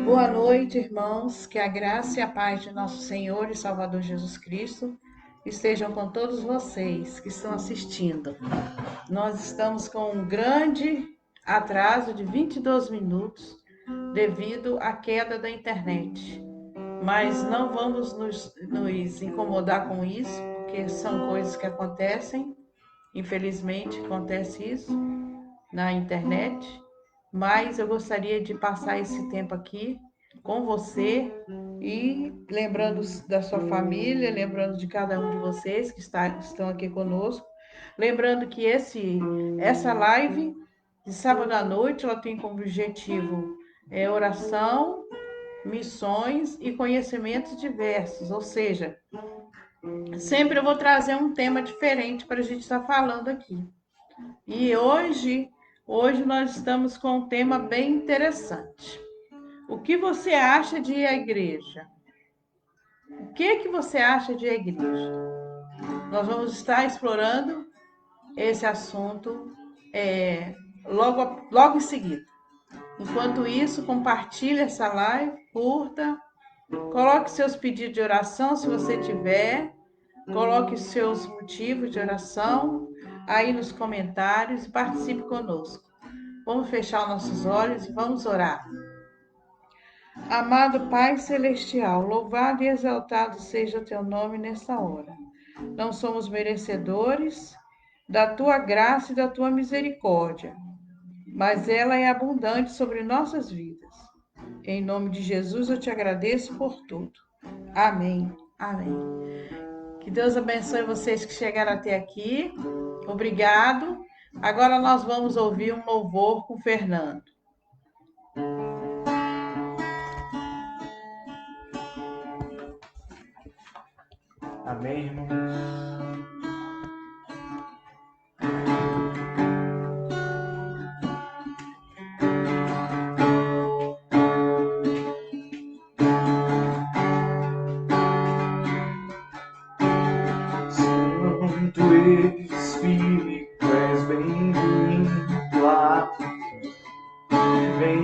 Boa noite, irmãos. Que a graça e a paz de nosso Senhor e Salvador Jesus Cristo estejam com todos vocês que estão assistindo. Nós estamos com um grande atraso de 22 minutos devido à queda da internet. Mas não vamos nos incomodar com isso, porque são coisas que acontecem. Infelizmente, acontece isso na internet. Mas eu gostaria de passar esse tempo aqui com você e lembrando da sua família, lembrando de cada um de vocês que estão aqui conosco, lembrando que essa live de sábado à noite ela tem como objetivo oração, missões e conhecimentos diversos, ou seja, sempre eu vou trazer um tema diferente para a gente estar falando aqui. E hoje nós estamos com um tema bem interessante. O que você acha de ir à igreja? O que você acha de ir à igreja? Nós vamos estar explorando esse assunto logo em seguida. Enquanto isso, compartilhe essa live, curta, coloque seus pedidos de oração, se você tiver, coloque seus motivos de oração aí nos comentários e participe conosco. Vamos fechar os nossos olhos e vamos orar. Amado Pai Celestial, louvado e exaltado seja o teu nome nessa hora. Não somos merecedores da tua graça e da tua misericórdia, mas ela é abundante sobre nossas vidas. Em nome de Jesus eu te agradeço por tudo. Amém. Amém. Que Deus abençoe vocês que chegaram até aqui. Obrigado. Agora nós vamos ouvir um louvor com o Fernando. Amém, irmãos? Santo Espírito, és bem-vindo aqui. Vem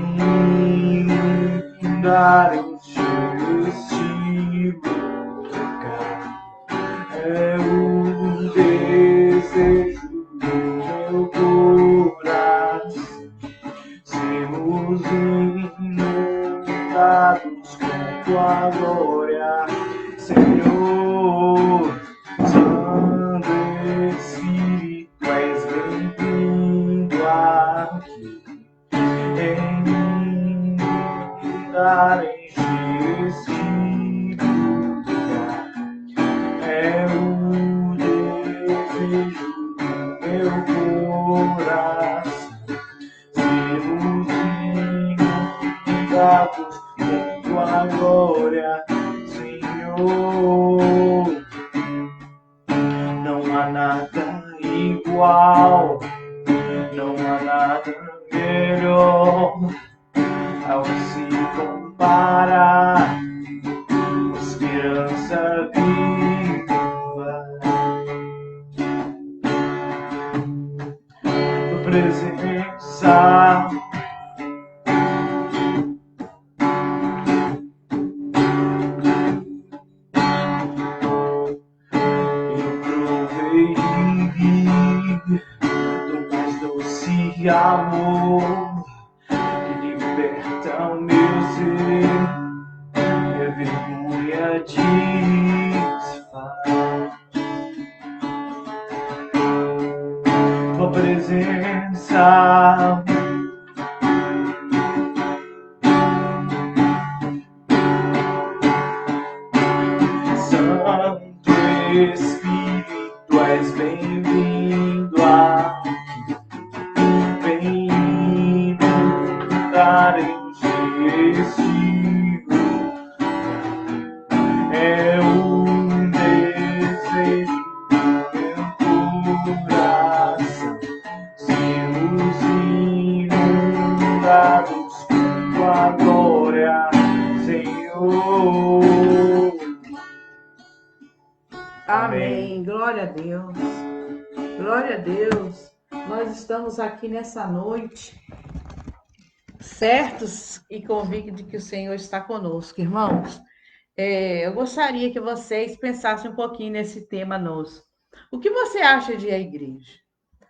inundar, encher este lugar. É o desejo do meu coração, sermos inundados com tua glória, Senhor. Santo Espírito, és bem-vindo aqui. Inundar, encher este lugar. É o desejo do meu coração, sermos inundados com tua glória, Senhor. Não há nada igual, não há nada melhor ao se comparar. Esperança viva, presença. Santo Espírito, és bem-vindo bem-vindo dar este é um desejo do meu coração, sermos inundados com tua glória, Senhor. Amém. Glória a Deus. Glória a Deus. Nós estamos aqui nessa noite, certos e convictos de que o Senhor está conosco, irmãos. Eu gostaria que vocês pensassem um pouquinho nesse tema nosso. O que você acha de a igreja?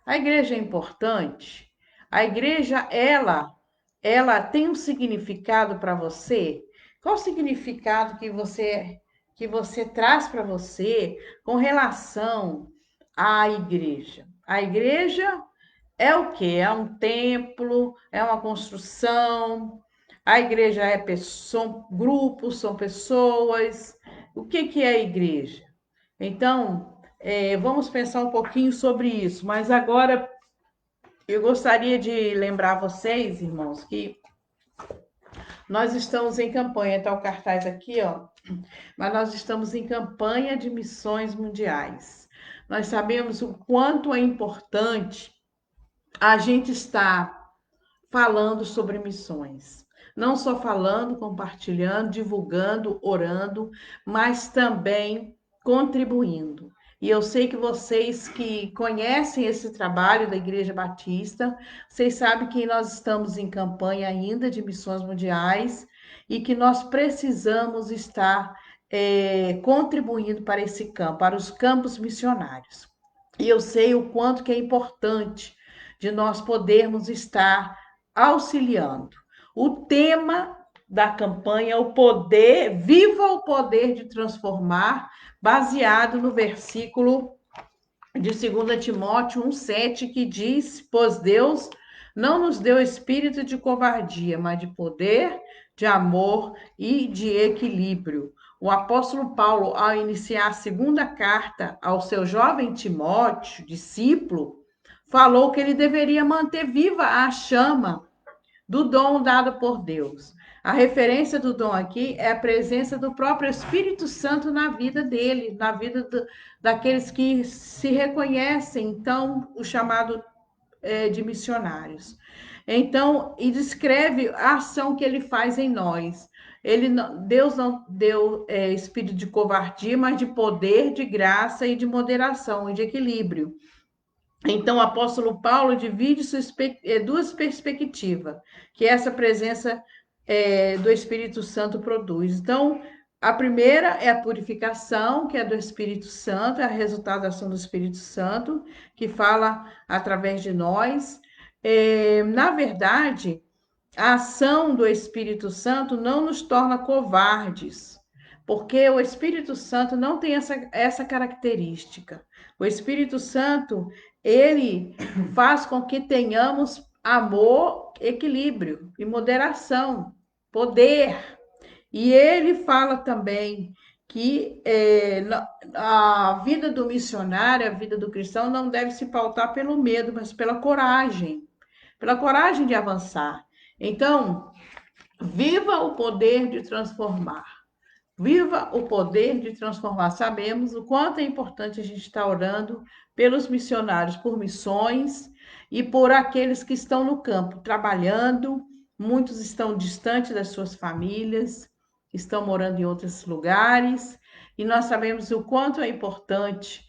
A igreja é importante? A igreja, ela tem um significado para você? Qual o significado que você traz para você com relação à igreja? A igreja é o quê? É um templo, é uma construção. A igreja são grupos, são pessoas. O que é a igreja? Então, vamos pensar um pouquinho sobre isso. Mas agora eu gostaria de lembrar vocês, irmãos, que nós estamos em campanha, está o cartaz aqui, ó. Mas nós estamos em campanha de missões mundiais. Nós sabemos o quanto é importante a gente estar falando sobre missões. Não só falando, compartilhando, divulgando, orando, mas também contribuindo. E eu sei que vocês que conhecem esse trabalho da Igreja Batista, vocês sabem que nós estamos em campanha ainda de missões mundiais e que nós precisamos estar contribuindo para esse campo, para os campos missionários. E eu sei o quanto que é importante de nós podermos estar auxiliando. O tema da campanha é o poder, viva o poder de transformar, baseado no versículo de 2 Timóteo 1,7, que diz: pois Deus não nos deu espírito de covardia, mas de poder, de amor e de equilíbrio. O apóstolo Paulo, ao iniciar a segunda carta ao seu jovem Timóteo, discípulo, falou que ele deveria manter viva a chama do dom dado por Deus. A referência do dom aqui é a presença do próprio Espírito Santo na vida dele, na vida daqueles que se reconhecem, então, o chamado de missionários. Então, e descreve a ação que ele faz em nós. Deus não deu espírito de covardia, mas de poder, de graça e de moderação e de equilíbrio. Então, o apóstolo Paulo divide duas perspectivas, que essa presença do Espírito Santo produz. Então, a primeira é a purificação, que é do Espírito Santo, é a resultado da ação do Espírito Santo, que fala através de nós. Na verdade, a ação do Espírito Santo não nos torna covardes, porque o Espírito Santo não tem essa característica. O Espírito Santo, ele faz com que tenhamos amor, equilíbrio e moderação, poder. E ele fala também que a vida do missionário, a vida do cristão não deve se pautar pelo medo, mas pela coragem de avançar. Então, viva o poder de transformar. Viva o poder de transformar. Sabemos o quanto é importante a gente estar orando pelos missionários, por missões e por aqueles que estão no campo, trabalhando. Muitos estão distantes das suas famílias, estão morando em outros lugares. E nós sabemos o quanto é importante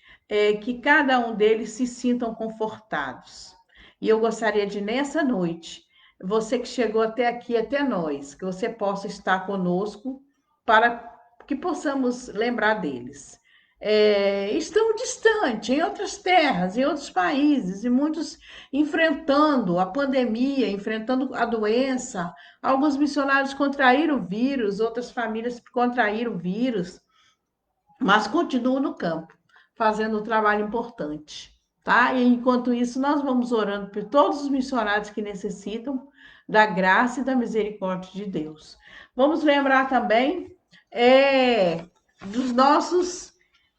que cada um deles se sintam confortados. E eu gostaria de, nessa noite, você que chegou até aqui, até nós, que você possa estar conosco para que possamos lembrar deles. Estão distantes, em outras terras, em outros países, e muitos enfrentando a pandemia, enfrentando a doença. Alguns missionários contraíram o vírus, outras famílias contraíram o vírus, mas continuam no campo, fazendo um trabalho importante. tá? E enquanto isso, nós vamos orando por todos os missionários que necessitam da graça e da misericórdia de Deus. Vamos lembrar também dos nossos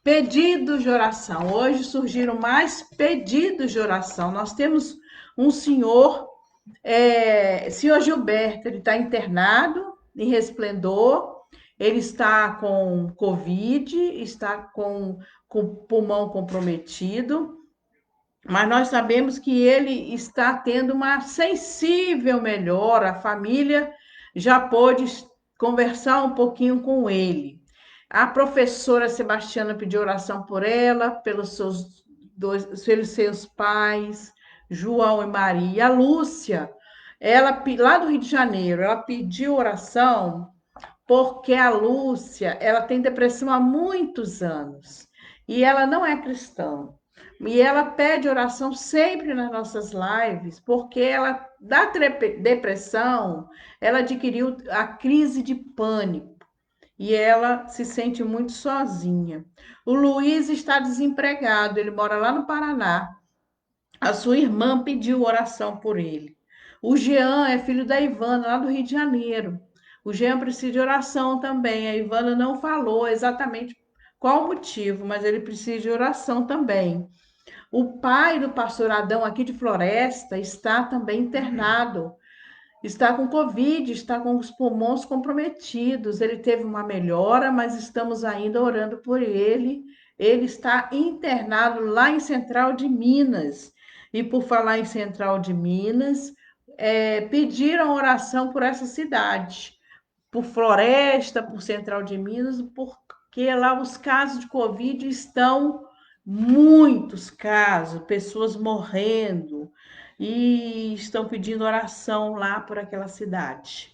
pedidos de oração. Hoje surgiram mais pedidos de oração. Nós temos um senhor Gilberto, ele está internado em Resplendor, ele está com Covid, está com o pulmão comprometido, mas nós sabemos que ele está tendo uma sensível melhora, a família já pôde conversar um pouquinho com ele. A professora Sebastiana pediu oração por ela, pelos seus pais, João e Maria. A Lúcia, ela lá do Rio de Janeiro, ela pediu oração porque a Lúcia, ela tem depressão há muitos anos e ela não é cristã. E ela pede oração sempre nas nossas lives, porque ela, da depressão, ela adquiriu a crise de pânico e ela se sente muito sozinha. O Luiz está desempregado, ele mora lá no Paraná. A sua irmã pediu oração por ele. O Jean é filho da Ivana, lá do Rio de Janeiro. O Jean precisa de oração também. A Ivana não falou exatamente qual o motivo, mas ele precisa de oração também. O pai do pastor Adão, aqui de Floresta, está também internado. Está com Covid, está com os pulmões comprometidos. Ele teve uma melhora, mas estamos ainda orando por ele. Ele está internado lá em Central de Minas. E por falar em Central de Minas, pediram oração por essa cidade, por Floresta, por Central de Minas, porque lá os casos de Covid estão muitos casos, pessoas morrendo, e estão pedindo oração lá por aquela cidade.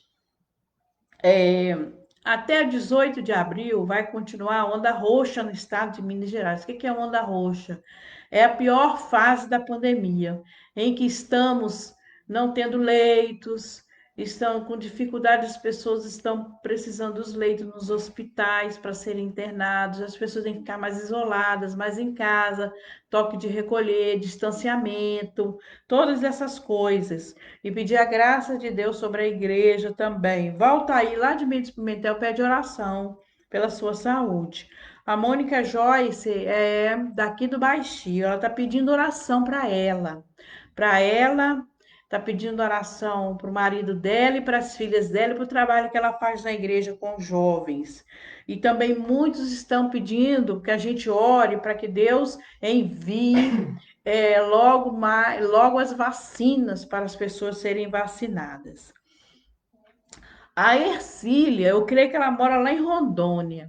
Até 18 de abril vai continuar a onda roxa no estado de Minas Gerais. O que é a onda roxa? É a pior fase da pandemia, em que estamos não tendo leitos, estão com dificuldade, as pessoas estão precisando dos leitos nos hospitais para serem internados, as pessoas têm que ficar mais isoladas, mais em casa, toque de recolher, distanciamento, todas essas coisas. E pedir a graça de Deus sobre a igreja também. Volta aí, lá de Mendes Pimentel, pede oração pela sua saúde. A Mônica Joyce é daqui do Baixio, ela está pedindo oração para ela. Para ela, está pedindo oração para o marido dela e para as filhas dela e para o trabalho que ela faz na igreja com jovens. E também muitos estão pedindo que a gente ore para que Deus envie logo as vacinas para as pessoas serem vacinadas. A Ercília, eu creio que ela mora lá em Rondônia.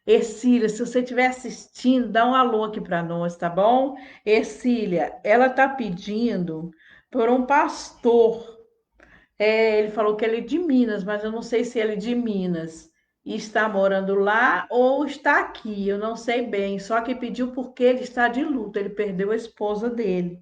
Ercília, se você estiver assistindo, dá um alô aqui para nós, tá bom? Ercília, ela está pedindo por um pastor. Ele falou que ele é de Minas, mas eu não sei se ele é de Minas e está morando lá ou está aqui, eu não sei bem. Só que pediu porque ele está de luto, ele perdeu a esposa dele,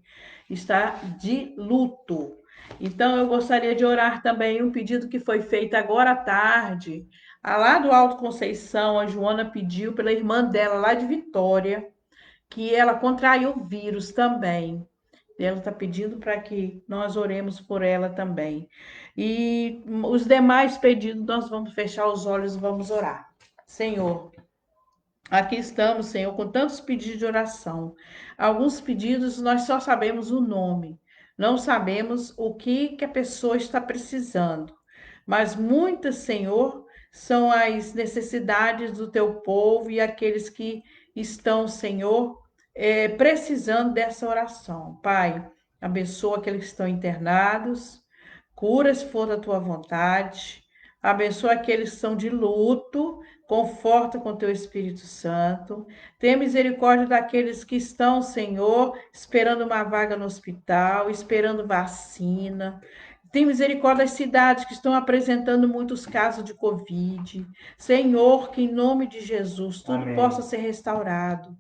está de luto. Então eu gostaria de orar também um pedido que foi feito agora à tarde. Lá do Alto Conceição, a Joana pediu pela irmã dela, lá de Vitória, que ela contraiu o vírus também. Ela está pedindo para que nós oremos por ela também. E os demais pedidos, nós vamos fechar os olhos e vamos orar. Senhor, aqui estamos, Senhor, com tantos pedidos de oração. Alguns pedidos nós só sabemos o nome, não sabemos o que a pessoa está precisando. Mas muitas, Senhor, são as necessidades do teu povo e aqueles que estão, Senhor, precisando dessa oração. Pai, abençoa aqueles que estão internados, cura se for da tua vontade, abençoa aqueles que são de luto, conforta com teu Espírito Santo, tenha misericórdia daqueles que estão, Senhor, esperando uma vaga no hospital, esperando vacina. Tem misericórdia das cidades que estão apresentando muitos casos de Covid. Senhor, que em nome de Jesus tudo Amém. possa ser restaurado.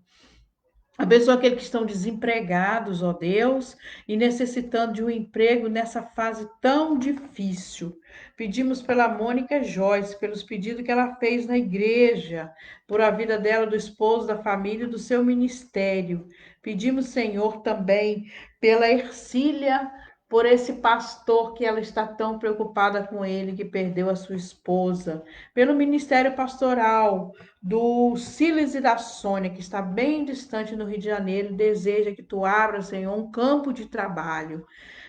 Abençoa aqueles que estão desempregados, ó Deus, e necessitando de um emprego nessa fase tão difícil. Pedimos pela Mônica Joyce, pelos pedidos que ela fez na igreja, por a vida dela, do esposo, da família e do seu ministério. Pedimos, Senhor, também pela Ercília, por esse pastor que ela está tão preocupada com ele, que perdeu a sua esposa. Pelo ministério pastoral, do Silas e da Sônia, que está bem distante no Rio de Janeiro, deseja que tu abra, Senhor, um campo de trabalho.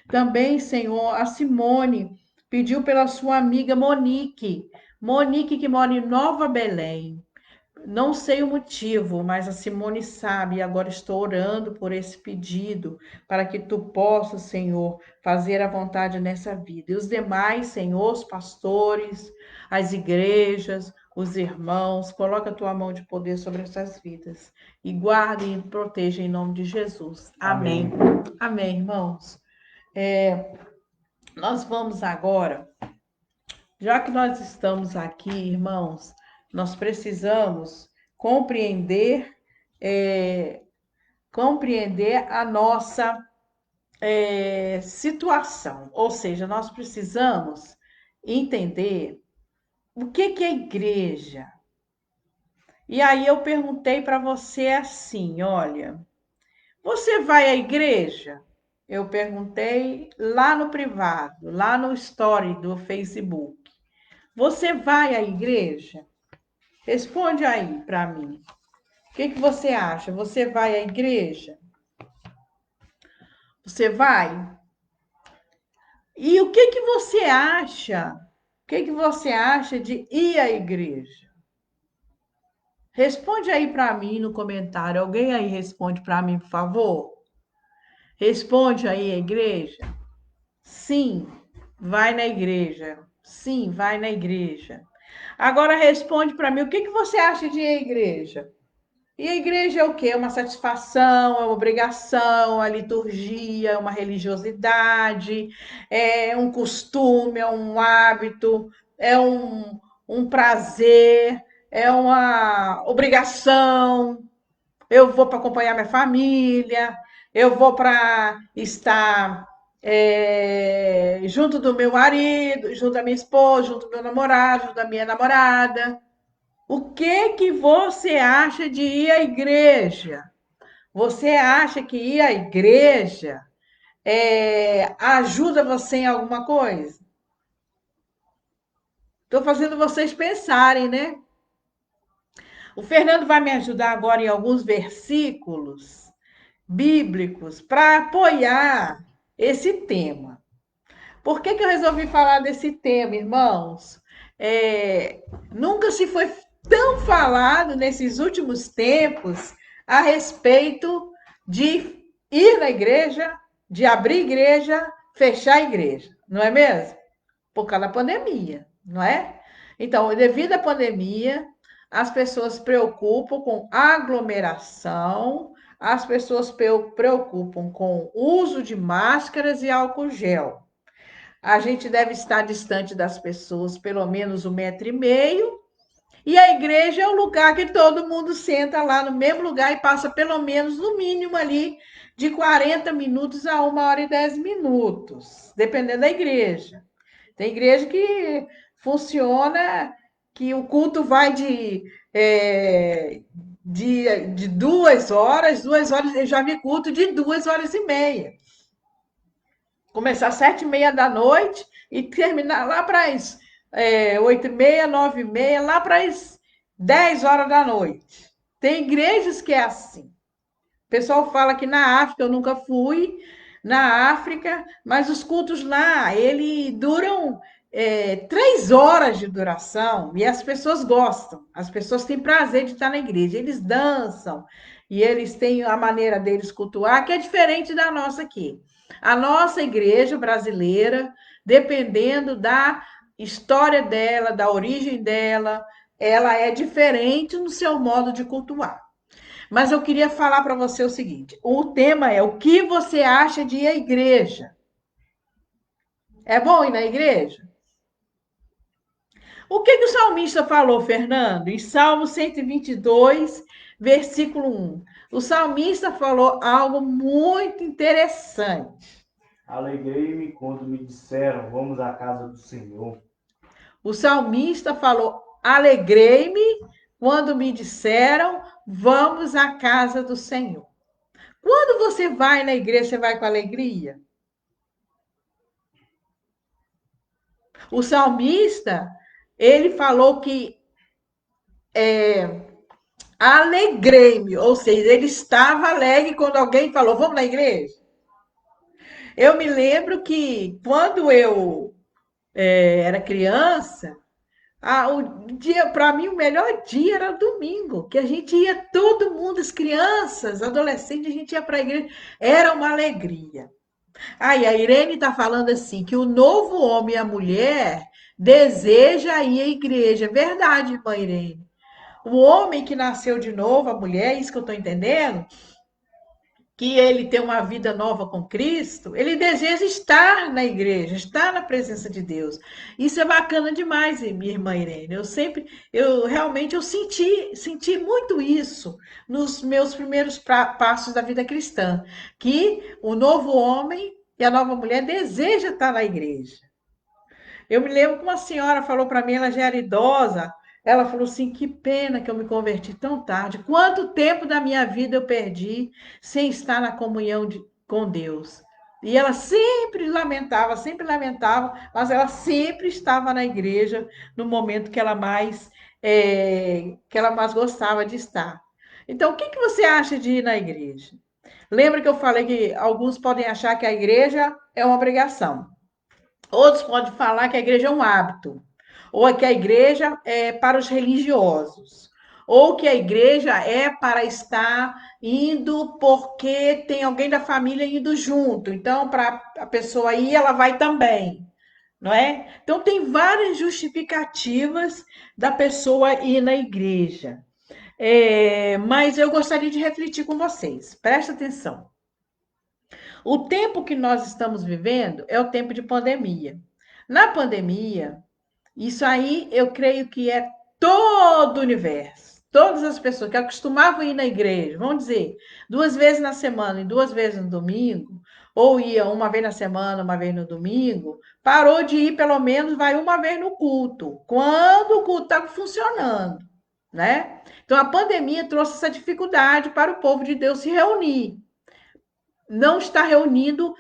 Também, Senhor, a Simone pediu pela sua amiga Monique. Monique, que mora em Nova Belém. Não sei o motivo, mas a Simone sabe, e agora estou orando por esse pedido, para que tu possas, Senhor, fazer a vontade nessa vida. E os demais, Senhor, os pastores, as igrejas, os irmãos, coloca a tua mão de poder sobre essas vidas. E guarde e proteja em nome de Jesus. Amém. Amém. Amém, irmãos. Nós vamos agora, já que nós estamos aqui, irmãos, nós precisamos compreender, compreender a nossa situação. Ou seja, nós precisamos entender o que é igreja. E aí eu perguntei para você assim, olha, você vai à igreja? Eu perguntei lá no privado, lá no story do Facebook. Você vai à igreja? Responde aí para mim. O que você acha? Você vai à igreja? Você vai? E o que você acha? O que você acha de ir à igreja? Responde aí para mim no comentário. Alguém aí responde para mim, por favor? Responde aí, a igreja? Sim, vai na igreja. Sim, vai na igreja. Agora responde para mim, o que você acha de ir à igreja? E a igreja é o quê? É uma satisfação, é uma obrigação, a liturgia, é uma religiosidade, é um costume, é um hábito, é um prazer, é uma obrigação. Eu vou para acompanhar minha família, eu vou para estar junto do meu marido, junto da minha esposa, junto do meu namorado, junto da minha namorada. O que você acha de ir à igreja? Você acha que ir à igreja ajuda você em alguma coisa? Estou fazendo vocês pensarem, né? O Fernando vai me ajudar agora em alguns versículos bíblicos para apoiar esse tema. Por que eu resolvi falar desse tema, irmãos? Nunca se foi tão falado nesses últimos tempos a respeito de ir na igreja, de abrir igreja, fechar a igreja, não é mesmo? Por causa da pandemia, não é? Então, devido à pandemia, as pessoas se preocupam com aglomeração, as pessoas preocupam com o uso de máscaras e álcool gel. A gente deve estar distante das pessoas pelo menos 1,5 metro. E a igreja é o lugar que todo mundo senta lá no mesmo lugar e passa pelo menos, no mínimo, ali de 40 minutos a 1 hora e 10 minutos, dependendo da igreja. Tem igreja que funciona, que o culto vai de 2 horas, 2 horas, eu já vi culto de 2 horas e meia. Começar às 7h30 da noite e terminar lá para as 8h30, 9h30, lá para as 10 horas da noite. Tem igrejas que é assim. O pessoal fala que na África, eu nunca fui na África, mas os cultos lá, eles duram 3 horas de duração e as pessoas gostam. As pessoas têm prazer de estar na igreja. Eles dançam e eles têm a maneira deles cultuar, que é diferente da nossa aqui. A nossa igreja brasileira, dependendo da história dela, da origem dela, ela é diferente no seu modo de cultuar. Mas eu queria falar para você o seguinte: o tema é o que você acha de ir à igreja? É bom ir na igreja? O que o salmista falou, Fernando? Em Salmo 122, versículo 1. O salmista falou algo muito interessante. Alegrei-me quando me disseram, vamos à casa do Senhor. O salmista falou: alegrei-me quando me disseram, vamos à casa do Senhor. Quando você vai na igreja, você vai com alegria? O salmista, ele falou que alegrei-me, ou seja, ele estava alegre quando alguém falou, vamos na igreja? Eu me lembro que quando eu era criança, o dia, para mim, o melhor dia era o domingo, que a gente ia, todo mundo, as crianças, adolescentes, a gente ia para a igreja, era uma alegria. Aí a Irene está falando assim, que o novo homem e a mulher deseja ir à igreja. É verdade, irmã Irene. O homem que nasceu de novo, a mulher, isso que eu estou entendendo, que ele tem uma vida nova com Cristo, ele deseja estar na igreja, estar na presença de Deus. Isso é bacana demais, minha irmã Irene. Eu realmente senti muito isso nos meus primeiros passos da vida cristã, que o novo homem e a nova mulher deseja estar na igreja. Eu me lembro que uma senhora falou para mim, ela já era idosa, ela falou assim: que pena que eu me converti tão tarde. Quanto tempo da minha vida eu perdi sem estar na comunhão com Deus. E ela sempre lamentava, mas ela sempre estava na igreja no momento que ela mais gostava de estar. Então, o que, que você acha de ir na igreja? Lembra que eu falei que alguns podem achar que a igreja é uma obrigação. Outros podem falar que a igreja é um hábito, ou que a igreja é para os religiosos, ou que a igreja é para estar indo porque tem alguém da família indo junto. Então, para a pessoa ir, ela vai também, não é? Então, tem várias justificativas da pessoa ir na igreja. Mas eu gostaria de refletir com vocês. Presta atenção. O tempo que nós estamos vivendo é o tempo de pandemia. Na pandemia, isso aí eu creio que é todo o universo. Todas as pessoas que acostumavam ir na igreja, vamos dizer, 2 vezes na semana e 2 vezes no domingo, ou ia uma vez na semana, uma vez no domingo, parou de ir pelo menos, vai uma vez no culto, quando o culto estava funcionando, né? Então a pandemia trouxe essa dificuldade para o povo de Deus se reunir. Não está reunindo